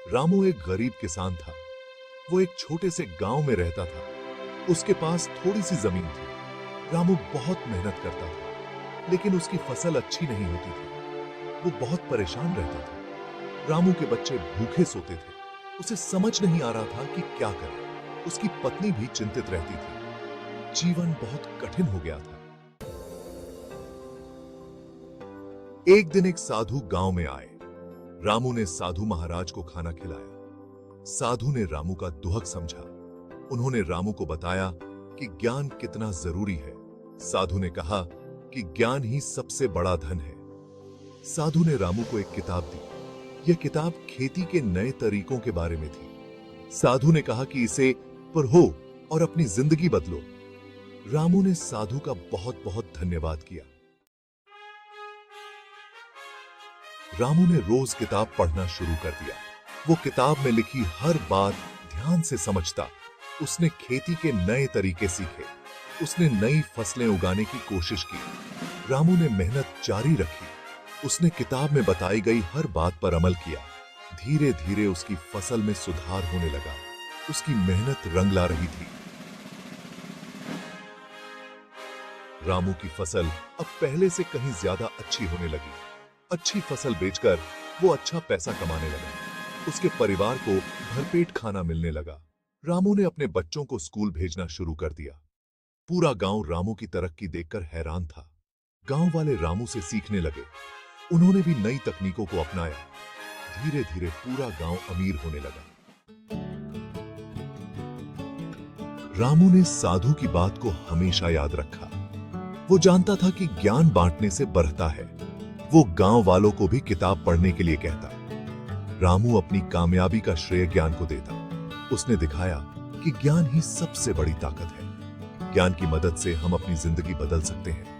रामू एक गरीब किसान था। वो एक छोटे से गांव में रहता था। उसके पास थोड़ी सी जमीन थी। रामू बहुत मेहनत करता था, लेकिन उसकी फसल अच्छी नहीं होती थी। वो बहुत परेशान रहता था। रामू के बच्चे भूखे सोते थे। उसे समझ नहीं आ रहा था कि क्या करे। उसकी पत्नी भी चिंतित रहती थी। जीवन बहुत कठिन हो गया था। एक दिन एक साधु गांव में आए। रामू ने साधु महाराज को खाना खिलाया। साधु ने रामू का दुहक समझा। उन्होंने रामू को बताया कि ज्ञान कितना जरूरी है। साधु ने कहा कि ज्ञान ही सबसे बड़ा धन है। साधु ने रामू को एक किताब दी। यह किताब खेती के नए तरीकों के बारे में थी। साधु ने कहा कि इसे पढ़ो और अपनी जिंदगी बदलो। रामू ने साधु का बहुत बहुत धन्यवाद किया। रामू ने रोज किताब पढ़ना शुरू कर दिया। वो किताब में लिखी हर बात ध्यान से समझता। उसने खेती के नए तरीके सीखे। उसने नई फसलें उगाने की कोशिश की। रामू ने मेहनत जारी रखी। उसने किताब में बताई गई हर बात पर अमल किया। धीरे धीरे उसकी फसल में सुधार होने लगा। उसकी मेहनत रंग ला रही थी। रामू की फसल अब पहले से कहीं ज्यादा अच्छी होने लगी। अच्छी फसल बेचकर वो अच्छा पैसा कमाने लगा। उसके परिवार को भरपेट खाना मिलने लगा। रामू ने अपने बच्चों को स्कूल भेजना शुरू कर दिया। पूरा गांव रामू की तरक्की देखकर one था। गांव वाले रामू से सीखने लगे। उन्होंने भी नई तकनीकों को अपनाया। धीरे धीरे पूरा गांव अमीर होने लगा। रामू ने साधु की बात को हमेशा याद रखा। वो जानता था कि ज्ञान बांटने से बढ़ता है। वो गांव वालों को भी किताब पढ़ने के लिए कहता। रामू अपनी कामयाबी का श्रेय ज्ञान को देता। उसने दिखाया कि ज्ञान ही सबसे बड़ी ताकत है। ज्ञान की मदद से हम अपनी जिंदगी बदल सकते हैं।